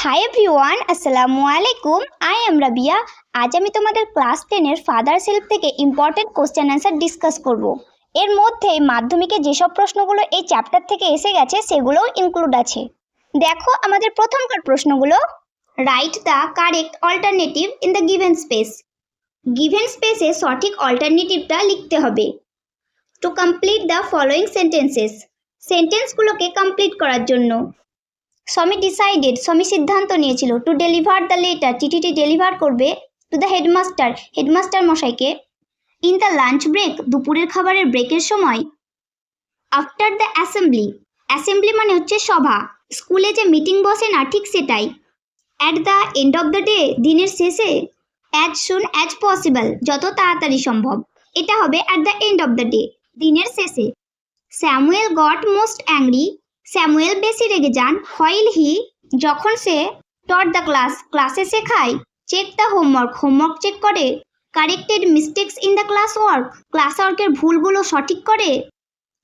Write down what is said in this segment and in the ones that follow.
High everyone, আসসালামু আলাইকুম। I am Rabia. আজ আমি তোমাদের ক্লাস 10-এর ফাদার সেলফ থেকে ইম্পর্টেন্ট কোশ্চেন অ্যান্সার ডিসকাস করব। এর মধ্যে মাধ্যমিকে যেসব প্রশ্নগুলো এই চ্যাপ্টার থেকে এসে গেছে সেগুলোও ইনক্লুড আছে। দেখো আমাদের প্রথমকার প্রশ্নগুলো। Write the correct alternative in the given space. Given স্পেসে সঠিক অল্টারনেটিভটা লিখতে হবে। To complete the following sentences. সেন্টেন্সগুলোকে কমপ্লিট করার জন্য। সমি ডিসাইডেড, সমি সিদ্ধান্ত নিয়েছিল। টু ডেলিভার দ্য লেটার, চিঠিটি ডেলিভার করবে টু দ্য হেডমাস্টার, হেডমাস্টার মশাইকে। ইন দ্য লাঞ্চ ব্রেক, দুপুরের খাবারের ব্রেকের সময়। আফটার দ্য অ্যাসেম্বলি, অ্যাসেম্বলি মানে হচ্ছে সভা, স্কুলে যে মিটিং বসে না ঠিক সেটাই। At the end of the day, দিনের শেষে। অ্যাজ সুন অ্যাজ পসিবল, যত তাড়াতাড়ি সম্ভব। এটা হবে at the end of the day, দিনের শেষে। Samuel goat most angry, Samuel বেশি রেগে যান। হোয়াইল হি, যখন সে। টট দ্য ক্লাস, ক্লাসে শেখায়। Check the homework, homework check করে। Corrected mistakes in the class work, class ওয়ার্কের ভুলগুলো সঠিক করে।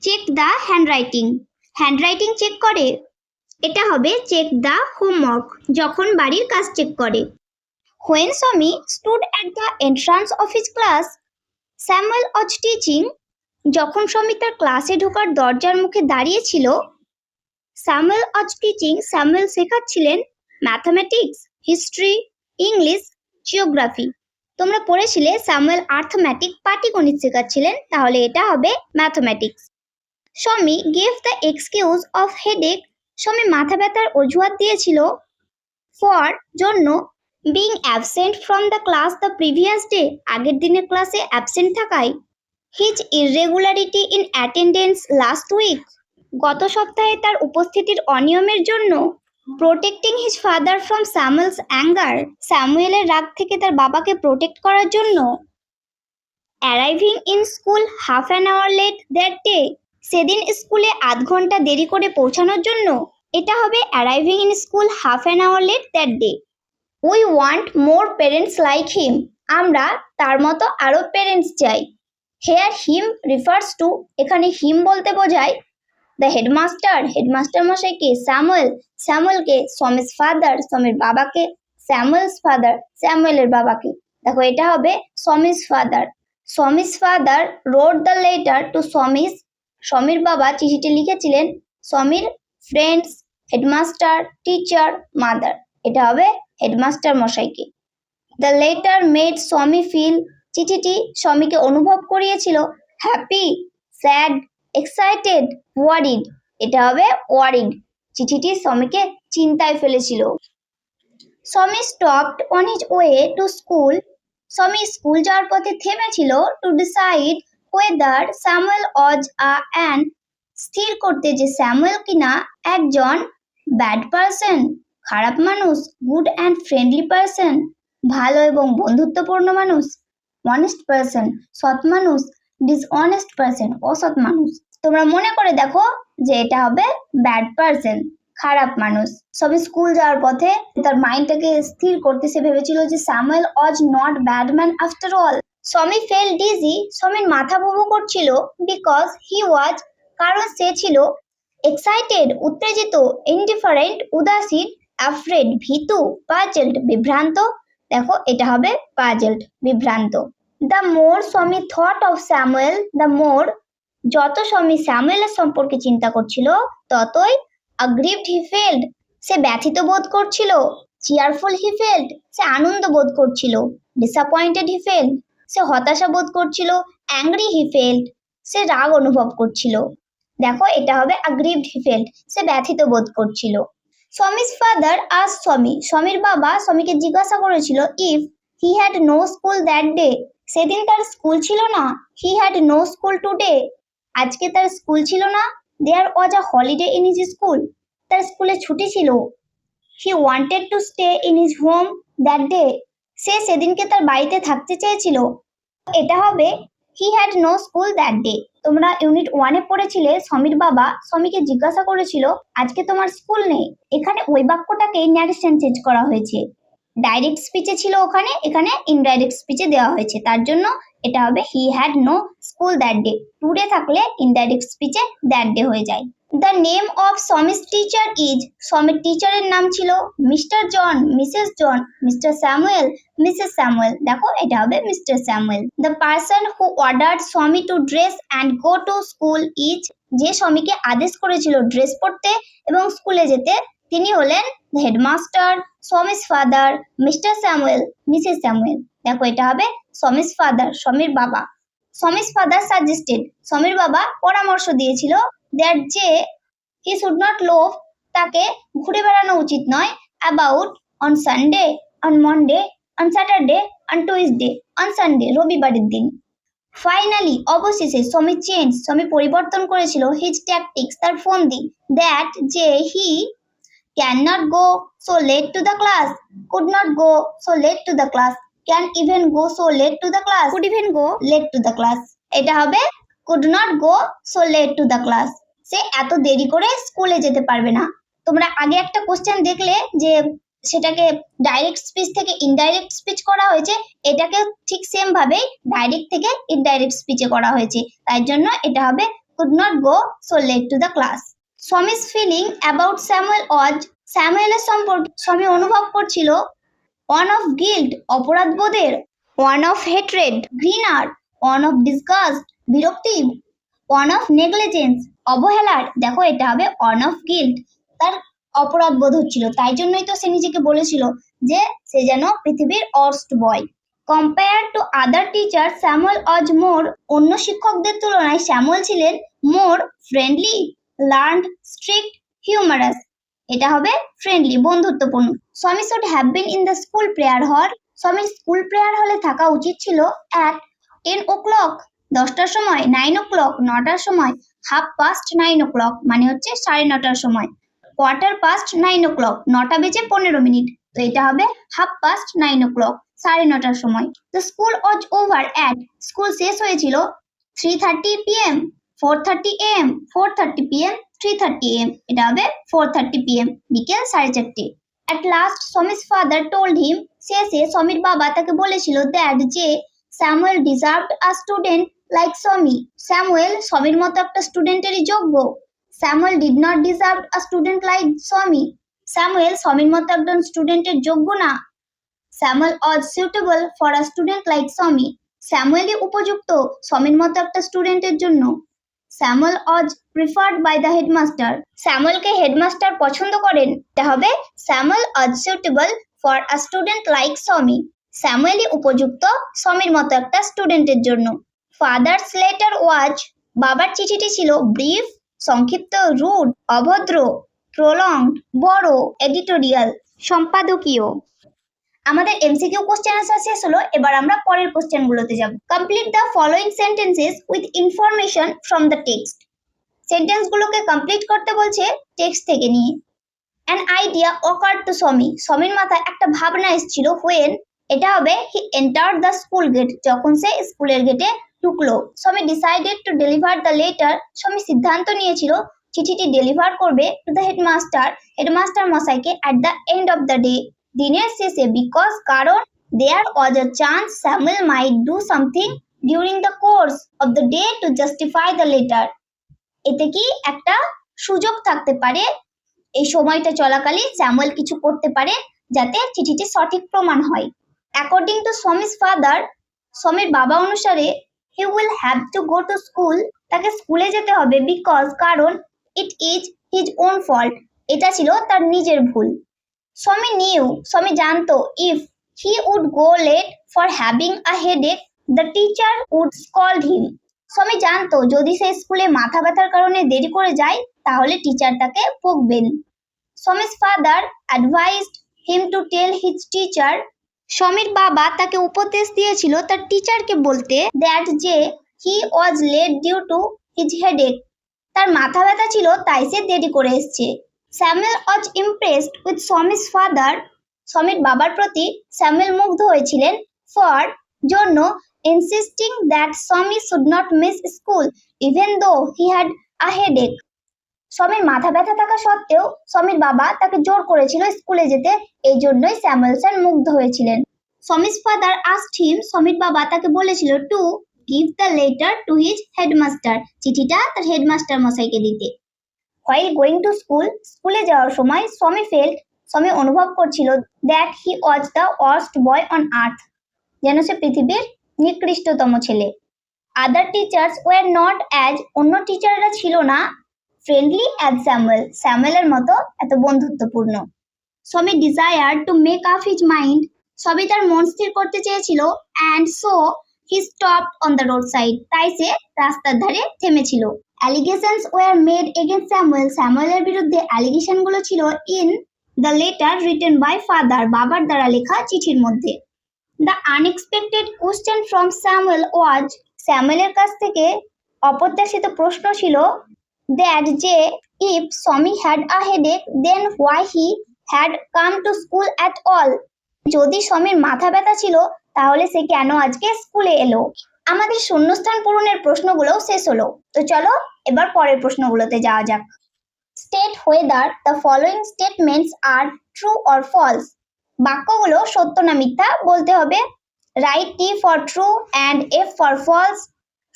Check the handwriting, handwriting check করে। এটা হবে চেক দ্য হোমওয়ার্ক, যখন বাড়ির কাজ চেক করে। When Swami stood at the entrance of his class, Samuel was teaching, যখন সমি তার ক্লাসে ঢোকার দরজার মুখে দাঁড়িয়েছিল। স্যামুয়েল ওয়াজ টিচিং, স্যামুয়েল শেখাচ্ছিলেন ম্যাথামেটিক্স, হিস্ট্রি, ইংলিশ, জিওগ্রাফি। তোমরা পড়েছিলে স্যামুয়েল আর্থমেটিক, পাটিগণিত শেখাচ্ছিলেন, তাহলে এটা হবে mathematics. Swami gave the excuse of headache, Swami মাথা ব্যথার অজুহাত দিয়েছিল। ফর, জন্য। Being absent from the class the previous day, আগের দিনের ক্লাসে অ্যাবসেন্ট থাকায়। His ইররেগুলারিটি in attendance last week, গত সপ্তাহে তার উপস্থিতির অনিয়মের জন্য। Protecting his father from Samuel's anger, স্যামুয়েলের রাগ থেকে তার বাবাকে প্রোটেক্ট করার জন্য। Arriving in school half an hour late that day, সেদিন স্কুলে আধ ঘন্টা দেরি করে পৌঁছানোর জন্য। এটা হবে arriving in school half an hour late that day. We want more parents like him, আমরা তার মতো আরও প্যারেন্টস চাই। হেয়ার হিম রিফার্স টু, এখানে হিম বলতে বোঝায় দ্য হেডমাস্টার, হেডমাস্টার মশাইকে। স্যামুয়েল, স্যামুয়েলকে। সমিস ফাদার, সমির বাবাকে। স্যামুয়েলস ফাদার, স্যামুয়েলের বাবাকে। দেখো এটা হবে Swami's father. Swami's father wrote the letter to Swami's, সমির বাবা চিঠিটি লিখেছিলেন সমির ফ্রেন্ডস, হেডমাস্টার, টিচার, মাদার। এটা হবে হেডমাস্টার মশাইকে। The letter made Swami feel, চিঠিটি সমিকে অনুভব করিয়েছিল হ্যাপি, স্যাড, এক্সাইটেড, ওয়ারিড। এটা হবে ওয়ারিড, চিঠিটি সমিকে চিন্তায় ফেলেছিল। Swami stopped on his way to school, Swami school যাওয়ার পথে থেমেছিল। To decide whether Samuel was an, স্থির করতে যে স্যামুয়েল কিনা একজন ব্যাড পারসন, খারাপ মানুষ। গুড অ্যান্ড ফ্রেন্ডলি পারসন, ভালো এবং বন্ধুত্বপূর্ণ মানুষ। অনেস্ট পারসন, সৎ মানুষ। ডিসঅনেস্ট পারসন, অসৎ মানুষ। তোমরা মনে করে দেখো যে এটা হবে ব্যাড পারসন, খারাপ মানুষ। সবে স্কুল যাওয়ার পথে তার মাইন্ডটাকে স্থির করতে সে ভেবেছিল যে Samuel was not bad man after all. Swami fell dizzy, সমির মাথা ভুবু করছিল। বিকজ হি ওয়াজ, কারণ সে ছিল। এক্সাইটেড, উত্তেজিত। ইনডিফারেন্ট, উদাসীন। অ্যাফ্রেড, ভীতু। পাজলড, বিভ্রান্ত। দেখো এটা হবে পাজলড, বিভ্রান্ত। The more Swami thought of Samuel, the more, যত সমি স্যামুয়েলের সম্পর্কে চিন্তা করছিল ততই। আগ্রিভড হি ফেল্ড, সে ব্যথিত বোধ করছিল। চিয়ারফুল হি ফেল্ড, সে আনন্দ বোধ করছিল। ডিসঅ্যাপয়েন্টেড হি ফেল্ড, সে হতাশা বোধ করছিল। অ্যাংরি হি ফেল্ড, সে রাগ অনুভব করছিল। দেখো এটা হবে আগ্রিভড হি ফেল্ড, সে ব্যথিত বোধ করছিল। সমিস ফাদার আজ সমি, সমির বাবা সমিকে জিজ্ঞাসা করেছিল if he had no school that day, সেদিন তার স্কুল ছিল না। He had no school today, আজকে তার স্কুল ছিল না। There was a holiday in his school, তার স্কুলে ছুটি ছিল। He wanted to stay in his home that day, সে সেদিনকে তার বাড়িতে থাকতে চেয়েছিল। এটা হবে he had no school that day. তোমরা ইউনিট 1-এ পড়েছিলে সমির বাবা সমিকে জিজ্ঞাসা করেছিল আজকে তোমার স্কুল নেই। এখানে ওই বাক্যটাকে ন্যারেশন চেঞ্জ করা হয়েছে। ডাইরেক্ট স্পিচে ছিল ওখানে, এখানে ইনডাইরেক্ট স্পিচে দেওয়া হয়েছে, তার জন্য এটা হবে he had no school that day. Today থাকলে ইনডাইরেক্ট স্পিচে দ্যাট ডে হয়ে যায়। The name of Swami's teacher is, সমির টিচারের নাম ছিল Mr John, Mrs John, Mr Samuel, Mrs Samuel. দেখো এটা হবে Mr Samuel. The person who ordered Swami to dress and go to school is, যে সমিকে আদেশ করেছিল ড্রেস পরতে এবং স্কুলে যেতে তিনি হলেন headmaster, Swami's father, Mr Samuel, Mrs Samuel. দেখো এটা হবে সমিস ফাদার, সমির বাবা। সমিস ফাদার সাজেস্টেড, সমির বাবা পরামর্শ দিয়েছিল দ্যাট যে হি শুড নট লোভ, তাকে ঘুরে বেড়ানো উচিত নয়, about on Sunday, on Monday, on Saturday, on Tuesday, on Sunday, রবিবারের দিন। ফাইনালি অবশেষে সমি পরিবর্তন করেছিল হিজ ট্যাকটিক্স, তার ফন্দি, দ্যাট যে he can not go so late to the class, could not go so late to the class, can even go so late to the class, could even go late to the class. এটা হবে could not go so late to the class, সে এত দেরি করে স্কুলে যেতে পারবে না। তোমরা আগে একটা কোশ্চেন দেখলে যে সেটাকে ডাইরেক্ট স্পিচ থেকে ইনডাইরেক্ট স্পিচ করা হয়েছে, এটাকে ঠিক সেম ভাবে ডাইরেক্ট থেকে ইনডাইরেক্ট স্পিচে করা হয়েছে, তাই জন্য এটা হবে could not go so late to the class. Swami's feeling about Samuel was, স্যামুয়েলের সম্পর্কে সমি অনুভব করছিল ওয়ান অফ গিল্ট, অপরাধ বোধের, ওয়ান অফ হেট্রেড, ঘৃণার, ওয়ান অফ ডিসগাস্ট, বিরক্তি, ওয়ান অফ নেগলিজেন্স, অবহেলার। দেখো এটা হবে ওয়ান অফ গিল্ট, তার অপরাধ বোধ হচ্ছিল, তাই জন্যই তো সে নিজেকে বলেছিল যে সে যেন পৃথিবীর worst boy. Compare to other teacher Samuel was more, অন্য শিক্ষকদের তুলনায় স্যামুয়েল ছিলেন more friendly, learned, strict, humorous. এটা হবে ফ্রেন্ডলি, বন্ধুত্বপূর্ণ। Swami should have been in the school prayer hall, সমির স্কুল প্রেয়ার হলে থাকা উচিত ছিল অ্যাট 10 o'clock, 10টার সময়, 9 o'clock, 9টার সময়, 9:30 o'clock মানে হচ্ছে 9:30টার সময়, 9:15 o'clock, 9টা বেজে 15 মিনিট, তো এটা হবে 9:30 o'clock, 9:30টার সময়। The school was over at, school শেষ হয়েছিল 3:30 PM, 4:30 AM, 4:30 PM, 3:30 AM, এটা হবে 4:30 PM, বিকেল 4:30। At last Swami's father told him, শেষে সমির বাবা তাকে বলেছিল দ্যাট যে Samuel deserved a student like Swami, Samuel সমির মতো একটা স্টুডেন্টেরই যোগ্য। Samuel did not deserve a student like Swami, Samuel সমির মতো একজন স্টুডেন্টের যোগ্য না। Samuel was suitable for a student like Swami, স্যামুয়েলই উপযুক্ত সমির মতো একটা স্টুডেন্টের জন্য। Samuel was preferred by the headmaster, স্যামুয়েলকে হেডমাস্টার পছন্দ করেন, এটা হবে Samuel was suitable for a student like Swami, স্যামুয়েলই উপযুক্ত সমির মতো একটা স্টুডেন্টের জন্য। ফাদার্স লেটার ওয়াজ, বাবার চিঠিটি ছিল ব্রিফ, সংক্ষিপ্ত, রুড, অভদ্র, প্রলংড, বড়, এডিটোরিয়াল, সম্পাদকীয়। আমাদের এমসিকিউ কোশ্চেন আনসার শেষ হলো, এবার আমরা পরের কোশ্চেন গুলোতে যাব। Complete the following sentences with information from the text, sentence গুলোকে কমপ্লিট করতে বলছে টেক্সট থেকে নিয়ে। An idea occurred to Swami, সমির মাথায় একটা ভাবনা এসেছিল হোয়েন, এটা হবে he entered the school gate, যখন সে স্কুলের গেটে ঢুকলো। Swami decided to deliver the letter, Swami সিদ্ধান্ত নিয়েছিল চিঠিটি ডেলিভার করবে টু দ্য হেডমাস্টার, হেডমাস্টার মশাইকে at the end of the day, দিনের শেষে, বিকজ কারণ there was a chance Samuel might do something during the course of the day to justify the letter, এতে কি একটা সুযোগ থাকতে পারে, এই সময়টা চলাকালীন স্যামুয়েল কিছু করতে পারে যাতে চিঠিটি সঠিক প্রমাণ হয়। অ্যাকর্ডিং টু সমিস ফাদার, সমির বাবা অনুসারে he will have to go to school, তাকে স্কুলে যেতে হবে, বিকজ কারণ it is his own fault, এটা ছিল তার নিজের ভুল। সমি নিউ, সমি জানতো if he would go late for having a headache the teacher would scold him, Swami জানতো যদি সে স্কুলে মাথা ব্যথার কারণে দেরি করে যায় তাহলে টিচার তাকে বকবেন। Swami's father advised him to tell his teacher, সমির বাবা তাকে উপদেশ দিয়েছিল তার টিচারকে বলতে দ্যাট যে he was late due to his headache, তার মাথা ব্যথা ছিল তাই সে দেরি করে এসছে। Samuel was impressed with Swami's father, সমির বাবার প্রতি স্যামুয়েল মুগ্ধ হয়েছিলেন, ফর জন্য, insisting that Swami should not miss school even though he had a headache, সমির মাথা ব্যথা থাকা সত্ত্বেও সমির বাবা তাকে জোর করেছিল স্কুলে যেতে, এই জন্যই স্যামুয়েলসন মুগ্ধ হয়েছিলেন। সমিস ফাদার আস্কড হিম, সমির বাবা তাকে বলেছিল to give the letter to his headmaster, চিঠিটা তার হেডমাস্টার মশাইকে দিতে। হোয়াইল গোয়িং টু স্কুলে যাওয়ার সময় সমি অনুভব করছিল that he was the worst boy on earth, যেন সে পৃথিবীর নিকৃষ্টতম ছেলে। আদার টিচার্স ওয়ার নট অ্যাজ, অন্য টিচাররা ছিল না ফ্রেন্ডলি অ্যাজ স্যামুয়েলের মতো এত বন্ধুত্বপূর্ণ। Swami desire to make up his mind, সবই তার মন স্থির করতে চেয়েছিল। And so he stopped on the road side, তাই সে রাস্তার ধারে থেমেছিল। অ্যালিগেশনস ওয়ার মেড এগেইনস্ট স্যামুয়েলের বিরুদ্ধে অ্যালিগেশনগুলো ছিল in the letter written by father, বাবার দ্বারা লেখা চিঠির মধ্যে। The unexpected question from Samuel was, স্যামুয়েলের কাছ থেকে অপ্রত্যাশিত প্রশ্ন ছিল দ্যাট যে if Swami had a headache then why he had come to school at all, যদি সমির মাথা ব্যথা ছিল তাহলে সে কেন আজকে স্কুলে এলো। আমাদের শূন্যস্থান পূরণের প্রশ্নগুলোও শেষ হলো, তো চলো এবার পরের প্রশ্নগুলোতে যাওয়া যাক। State whether the following statements are true or false, বাক্যগুলো সত্য না মিথ্যা বলতে হবে। Write T for true and F for false,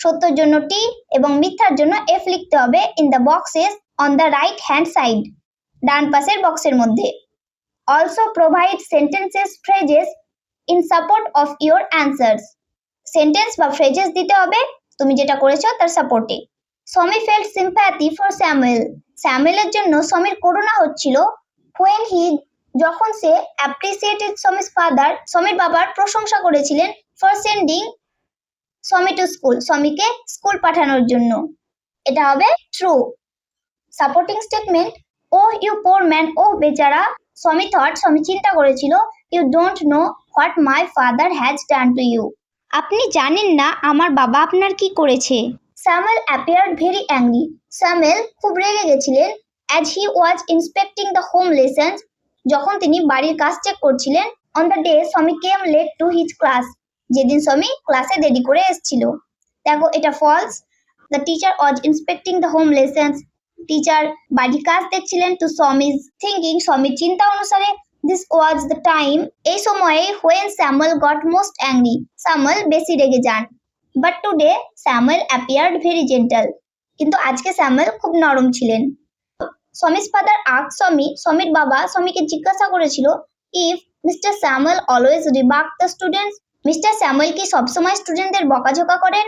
সত্যর জন্য টি এবং মিথ্যার জন্য এফ লিখতে হবে in the boxes on the right hand side, ডান পাশের বক্সের মধ্যে। Also provide sentences phrases in support of your answers, sentence বা ফ্রেজেস দিতে হবে তুমি যেটা করেছো তার সাপোর্টে। সমি ফেল্ট সিম্প্যাথি ফর স্যামুয়েলের জন্য সমির করুণা হচ্ছিল। হোয়েন হি, যখন সে অ্যাপ্রিসিয়েটেড সমিস ফাদার, সমির বাবার প্রশংসা করেছিলেন ফর সেন্ডিং সমি টু সমিকে স্কুল পাঠানোর জন্য, এটা হবে true. Supporting statement, oh you poor man, ও বেচারা, সমি চিন্তা করেছিল you don't know what my father has done to you, আপনি জানেন না আমার বাবা আপনার কি করেছে। Samuel appeared very angry, Samuel খুব রেগে গেছিলেন। As he was inspecting the home lessons, যখন তিনি বাড়ির কাজ চেক করছিলেন। On the day Swami came late to his class, যেদিন সমি ক্লাসে দেরি করে এসেছিল। দেখো এটা false. The teacher was inspecting the home lessons, teacher বাড়ির কাজ দেখছিলেন। টু সমিজ থিঙ্কিং, সমির চিন্তা অনুসারে। দিস ওয়াজ দ্য টাইম, এই সময়ে when Samuel goat most angry, Samuel বেশি রেগে যান। But today Samuel appeared very gentle, কিন্তু আজকে স্যামুয়েল খুব নরম ছিলেন। সমিস ফাদার আস্ক সমির বাবা সমিকে জিজ্ঞাসা করেছিল if Mr Samuel always rebuke the students, Mr Samuel কি সবসময় স্টুডেন্টদের বকাঝকা করেন।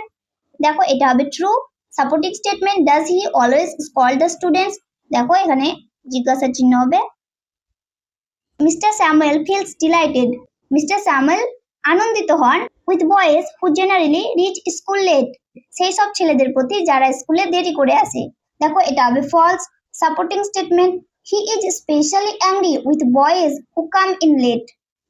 দেখো এটা হবে true. Supporting statement, does he always scold the students, দেখো এখানে জিজ্ঞাসা চিহ্ন হবে। Mr Samuel feels delighted, Mr Samuel আনন্দিত হন with boys who generally reach school late, সেই সব ছেলেদের প্রতি যারা স্কুলে দেরি করে আসে। দেখো এটা হবে false. Supporting statement, he is specially angry with boys who come in late,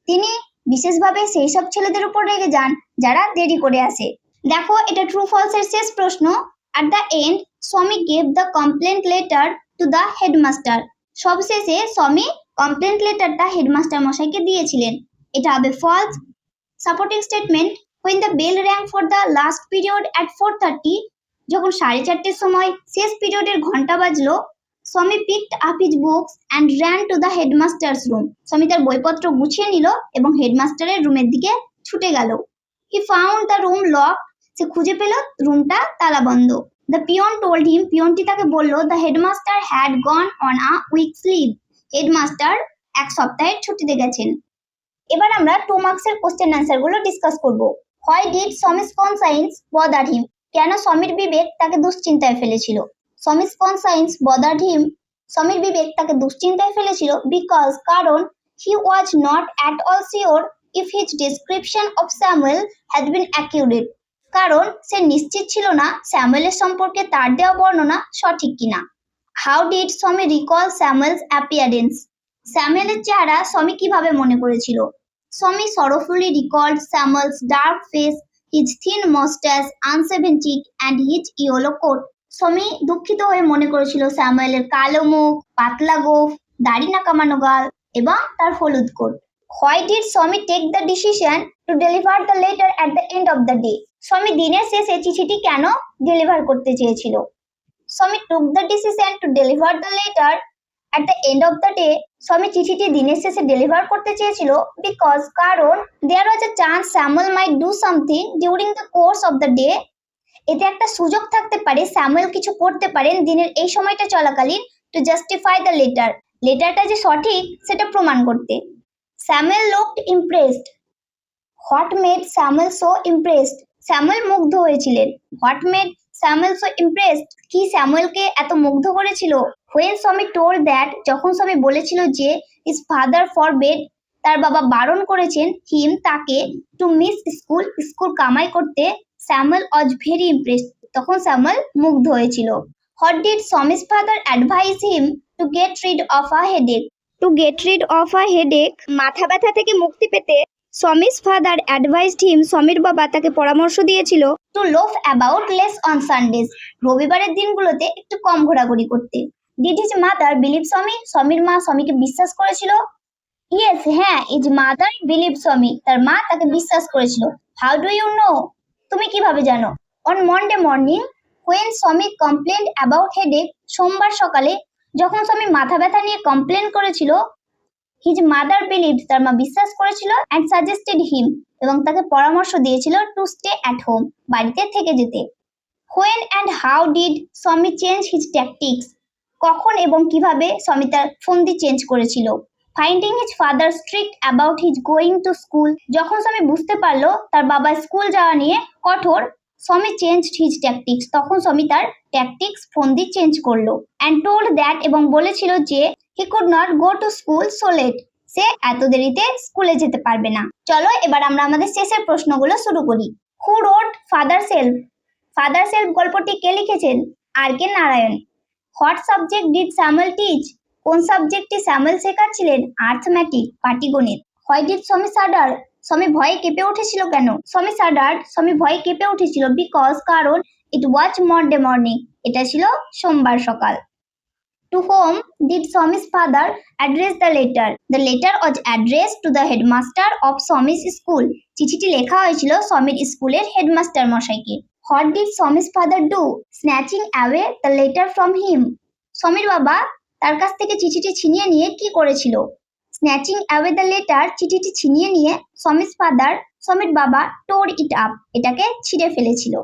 তিনি বিশেষভাবে সেই সব ছেলেদের উপর রেগে যান যারা দেরি করে আসে। দেখো এটা ট্রু ফলস এর শেষ প্রশ্ন। At the end Swami gave the complaint letter to the headmaster, সবশেষে সমি কমপ্লেন্ট লেটারটা হেডমাস্টার মশাইকে দিয়েছিলেন, এটা হবে false. Supporting statement, when the bell rang for the last period at 4:30, যখন 4:30 সময় শেষ পিরিয়ডের ঘন্টা বাজলো, সমি picked up his books and ran to the headmaster's room, সমি তার বইপত্র গুছিয়ে নিল এবং হেডমাস্টারের রুমের দিকে ছুটে গেল। He found the room locked, সে খুঁজে পেল রুমটা তালাবন্ধ। The peon told him, পিয়নটি তাকে বলল the headmaster had gone on a week's leave, headmaster এক সপ্তাহের ছুটিতে গেছেন। এবার আমরা 2 মার্কসের কোশ্চেন অ্যান্সার গুলো ডিসকাস করব। হোয়াই ডিড সমিস কনসাইন্স বদার হিম, কেন সমির বিবেক তাকে দুশ্চিন্তায় ফেলেছিল। সমিস কনসাইন্স বদার হিম, সমির বিবেক তাকে দুশ্চিন্তায় ফেলেছিল বিকজ, কারণ he was not at all sure if his description of Samuel had been accurate, কারণ সে নিশ্চিত ছিল না স্যামুয়েলের সম্পর্কে তার দেওয়া বর্ণনা সঠিক কিনা। How did Swami recall Samuel's appearance, স্যামুয়েলের চেহারা সমি কিভাবে মনে করেছিল। সমি sorrowfully recalled Samuel's dark face, his thin mustache, unshaven cheek, and his yellow coat. সমি দুঃখিত হয়ে মনে করেছিল স্যামুয়েলের কালো মুখ, পাতলা গোঁফ, দাড়ি না কামানো গাল এবং তার হলুদ coat. Why did Sami take the decision to deliver the letter at the end of the day? সমি দিনের শেষে চিঠিটি কেন ডেলিভার করতে চেয়েছিল। সমি took the decision to deliver the letter at the end of the day, সমি চিঠিটি দিনের শেষে ডেলিভার করতে চেয়েছিল বিকজ, কারণ there was a chance Samuel might do something during the course of the day, এতে একটা সুযোগ থাকতে পারে স্যামুয়েল কিছু করতে পারেন দিনের এই সময়টা চলাকালীন টু জাস্টিফাই দ্য লেটার, লেটারটা যে সঠিক সেটা প্রমাণ করতে। Samuel looked impressed, what made Samuel so impressed, Samuel মুগ্ধ হয়েছিলেন। What made Samuel so impressed, কি স্যামুয়েলকে এত মুগ্ধ করেছিল? হোয়েন সমি টোল্ড দ্যাট, যখন সমি বলেছিল যে হিজ ফাদার ফরবেড, তার বাবা বারণ করেছেন, হিম তাকে, টু মিস স্কুল, স্কুল কামাই করতে, স্যামুয়েল ওয়াজ ভেরি ইমপ্রেসড, তখন স্যামুয়েল মুগ্ধ হয়েছিল। What did Swami's father advise him to get rid of a headache, to get rid of a headache, মাথা ব্যথা থেকে মুক্তি পেতে সমিস ফাদার অ্যাডভাইসড হিম, সমির বাবা তাকে পরামর্শ দিয়েছিল, to loaf about less on Sundays, রবিবারের দিনগুলোতে একটু কম ঘোরাঘুরি করতে। Did his mother believe Sami, সমির মা সমিকে বিশ্বাস করেছিল? ইয়েস, হ্যাঁ, ইজ মাদার বিলিভ সমি, তার মা তাকে বিশ্বাস করেছিল। হাউ ডু ইউ নো, তুমি কিভাবে জানো? On Monday morning when Swami complained about headache, সোমবার সকালে যখন সমি মাথা ব্যথা নিয়ে কমপ্লেন করেছিল, হিজ মাদার বিলিভড, তার মা বিশ্বাস করেছিল, অ্যান্ড সাজেস্টেড হিম, এবং তাকে পরামর্শ দিয়েছিল, টু স্টে অ্যাট হোম, বাড়িতে থেকে যেতে। When and how did Swami change his tactics, কখন এবং কিভাবে সমি তার ফন্দি চেঞ্জ করেছিল। Finding his father strict about his going to school, যখন সমি বুঝতে পারলো তার বাবা স্কুল যাওয়া নিয়ে কঠোর, সমি চেঞ্জ হিজ ট্যাকটিক্স, তখন সমি তার ট্যাকটিক্স ফন্দি চেঞ্জ করলো। অ্যান্ড টোল্ড দ্যাট, এবং বলেছিল যে he could not go to school so late, সে এত দেরিতে স্কুলে যেতে পারবে না। চলো এবার আমরা আমাদের শেষের প্রশ্নগুলো শুরু করি। Who wrote father help, father help গল্পটি কে লিখেছেন? R K Narayan. What subject did Samuel teach, কোন সাবজেক্টটি স্যামুয়েল শেখাচ্ছিলেন? আর্থমেটিক, পাটিগণিত। Why did Swami shudder, Swami ভয়ে কেঁপে উঠেছিল কেন? সমি শাডার্ড, সমি ভয়ে কেঁপে উঠেছিল, বিকজ, কারণ, ইট ওয়াজ মন্ডে মর্নিং, এটা ছিল সোমবার সকাল। To whom did Somi's father address the letter? The letter was addressed to the headmaster of Somi's school. চিঠিটি লেখা হয়েছিল সমির স্কুলের হেডমাস্টার মশাইকে। What did Somi's father do? Snatching away the letter from him. সমির বাবা তার কাছ থেকে চিঠিটি ছিনিয়ে নিয়ে কি করেছিল? Snatching away the letter, চিঠিটি ছিনিয়ে নিয়ে Somi's father, সমির বাবা, tore it up, এটাকে ছিঁড়ে ফেলেছিল।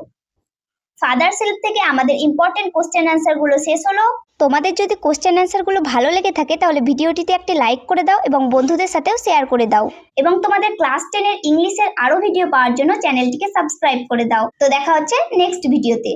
ফাদার সেলফ থেকে আমাদের ইম্পর্টেন্ট কোশ্চেন অ্যান্সার গুলো শেষ হলো। তোমাদের যদি কোশ্চেন অ্যান্সার গুলো ভালো লেগে থাকে তাহলে ভিডিওটিতে একটি লাইক করে দাও এবং বন্ধুদের সাথেও শেয়ার করে দাও, এবং তোমাদের ক্লাস 10 এর ইংলিশের আরো ভিডিও পাওয়ার জন্য চ্যানেলটিকে সাবস্ক্রাইব করে দাও। তো দেখা হচ্ছে নেক্সট ভিডিওতে।